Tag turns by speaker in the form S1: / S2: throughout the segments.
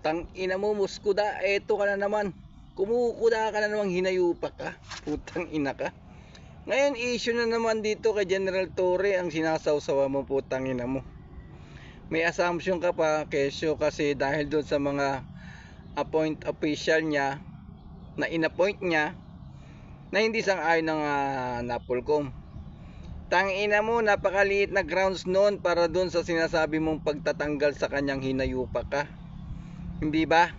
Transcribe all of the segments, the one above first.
S1: Tang ina mo, muskuda, eto ka na naman. Kumukuda ka na naman, hinayupa ka. Putang ina ka. Ngayon, issue na naman dito kay General Torre ang sinasawsawa mo, putang ina mo. May assumption ka pa, kesyo, kasi dahil doon sa mga appoint official niya, na inappoint niya, na hindi sang-ayon ng Napolcom. Tangina mo, napakaliit na grounds noon para doon sa sinasabi mong pagtatanggal sa kanyang hinayupa ka. Hindi ba?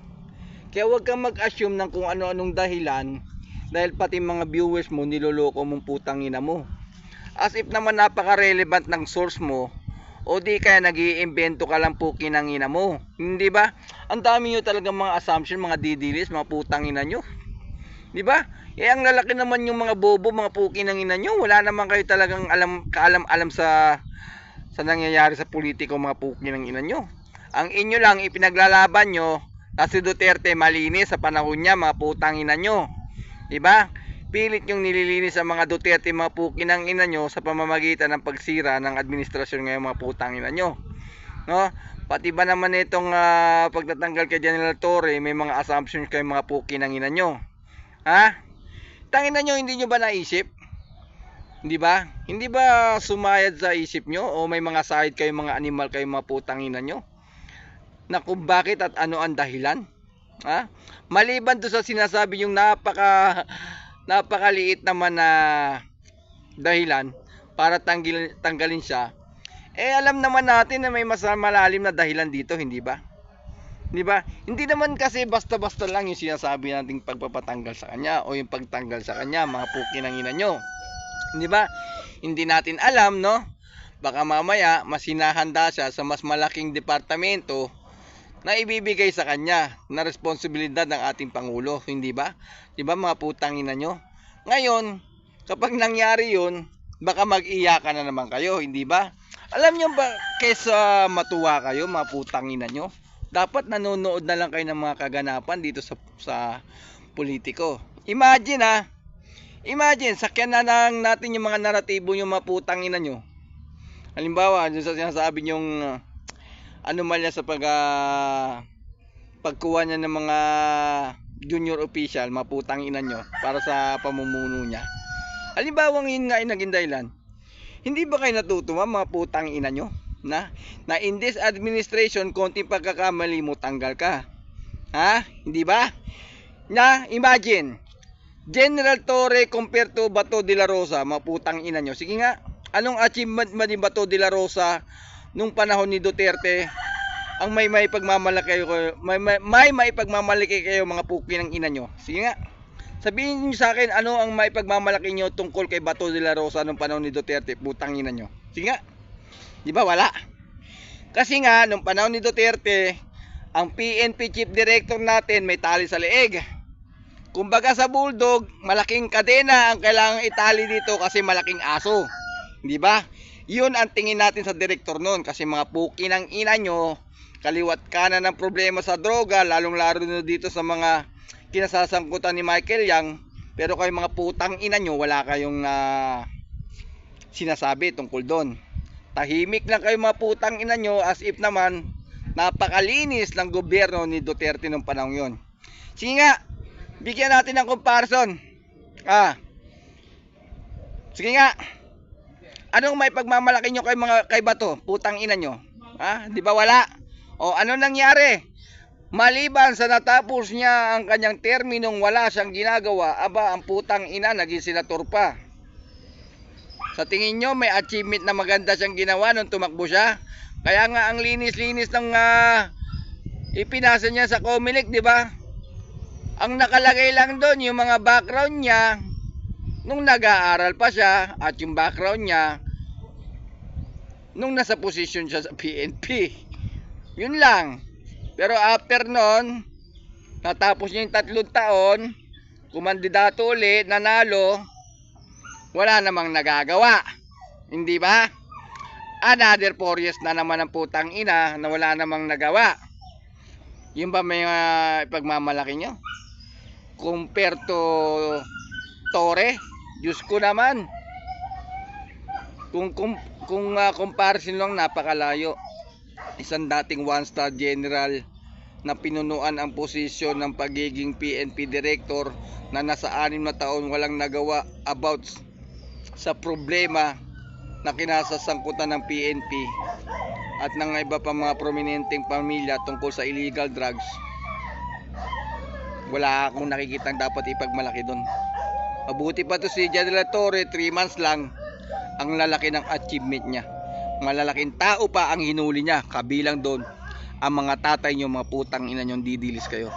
S1: Kaya huwag kang mag-assume ng kung ano-anong dahilan dahil pati mga viewers mo niloloko mong putang ina mo. As if naman napaka-relevant ng source mo o di kaya nag-iimbento ka lang po kinang ina mo. Hindi ba? Ang dami nyo talagang mga assumption, mga didilis, mga putang ina nyo. Di ba? Ang lalaki naman yung mga bobo, mga puki ng ina nyo. Wala naman kayo talagang kaalam-alam sa nangyayari sa politiko, mga puki ng ina nyo. Ang inyo lang ipinaglalaban nyo na si Duterte malinis sa panahon niya, mga putang ina nyo. Di ba? Pilit yung nililinis sa mga Duterte, mga puki ng ina nyo sa pamamagitan ng pagsira ng administrasyon ngayon, mga putang ina nyo. No? Pati ba naman itong pagtatanggal kay General Torre, may mga assumptions kayo, mga puki ng ina nyo. Ha? Tangina nyo, hindi nyo ba naisip? Hindi ba? Hindi ba sumayad sa isip nyo? O may mga side kayo, mga animal kayo, mga putang ina nyo? Na kung bakit at ano ang dahilan? Ha? Maliban to sa sinasabi yung napakaliit naman na dahilan para tanggalin siya. Alam naman natin na may mas malalim na dahilan dito, hindi ba? Di ba? Hindi naman kasi basta-basta lang yung sinasabi nating pagpapatanggal sa kanya o yung pagtanggal sa kanya, mga puki ng ina nyo. Di ba? Hindi natin alam, no? Baka mamaya mas hinahanda siya sa mas malaking departamento na ibibigay sa kanya na responsibilidad ng ating Pangulo, hindi ba? Di ba, mga putang ina nyo? Ngayon, kapag nangyari yun, baka mag-iyakan na naman kayo, hindi ba? Alam nyo ba, kesa matuwa kayo, mga putang ina nyo, dapat nanonood na lang kayo ng mga kaganapan dito sa politiko. Imagine sakyan na lang natin yung mga naratibo yung mga putang ina nyo. Halimbawa, dun sa sinasabi yung anomalya sa pagkuha niya ng mga junior official, mga putang ina nyo, para sa pamumuno niya. Halimbawa, yun nga ay naging dahilan. Hindi ba kayo natutuwa, mga putang ina nyo? Na in this administration, konting pagkakamali mo, tanggal ka. Ha? Hindi ba? Na, imagine, General Torre compared to Bato de la Rosa, mga putang ina nyo. Sige nga, anong achievement ba ni Bato de la Rosa nung panahon ni Duterte? Ang may pagmamalaki kayo, may pagmamalaki kayo, mga puki ng ina nyo. Sige nga, sabihin niyo sa akin, ano ang may pagmamalaki nyo tungkol kay Bato de la Rosa nung panahon ni Duterte, putang ina nyo. Sige nga. Di ba wala? Kasi nga nung panahon ni Duterte, ang PNP Chief Director natin may tali sa leeg. Kumbaga sa bulldog, malaking kadena ang kailangang itali dito kasi malaking aso. Di ba? Yun ang tingin natin sa direktor noon kasi mga puki ng ina nyo, kaliwat kanan ng problema sa droga, lalong-lalo na dito sa mga kinasasangkutan ni Michael Yang, pero kayo mga putang ina nyo, wala kayong sinasabi tungkol doon. Tahimik lang kayo, mga putang ina nyo, as if naman napakalinis ng gobyerno ni Duterte nung panahon yon. Sige nga, bigyan natin ng comparison. Sige nga, anong may pagmamalaki nyo kay Bato, putang ina nyo? Di ba wala? O ano nangyari? Maliban sa natapos niya ang kanyang terminong wala siyang ginagawa, aba ang putang ina naging senator pa. Sa tingin nyo, may achievement na maganda siyang ginawa nung tumakbo siya? Kaya nga ang linis-linis ng ipinasa niya sa Comelec, di ba? Ang nakalagay lang doon, yung mga background niya, nung nag-aaral pa siya, at yung background niya, nung nasa posisyon siya sa PNP. Yun lang. Pero after nun, natapos niya yung 3 taon, kumandidato ulit, nanalo, wala namang nagagawa. Hindi ba? Another 4 years na naman ang putang ina na wala namang nagawa. Yun ba may ipagmamalaki nyo? Compare to Torre, Diyos ko naman. Kung comparison lang, napakalayo. Isang dating 1-star general na pinunuan ang posisyon ng pagiging PNP director na nasa 6 na taon walang nagawa about sa problema na kinasasangkutan ng PNP at ng iba pa mga prominenteng pamilya tungkol sa illegal drugs, wala akong nakikitang dapat ipagmalaki doon. Mabuti pa to si Jed De La Torre, 3 months lang ang lalaki ng achievement niya. Malalaking tao pa ang hinuli niya, kabilang doon ang mga tatay nyo, mga putang ina nyo, didilis kayo.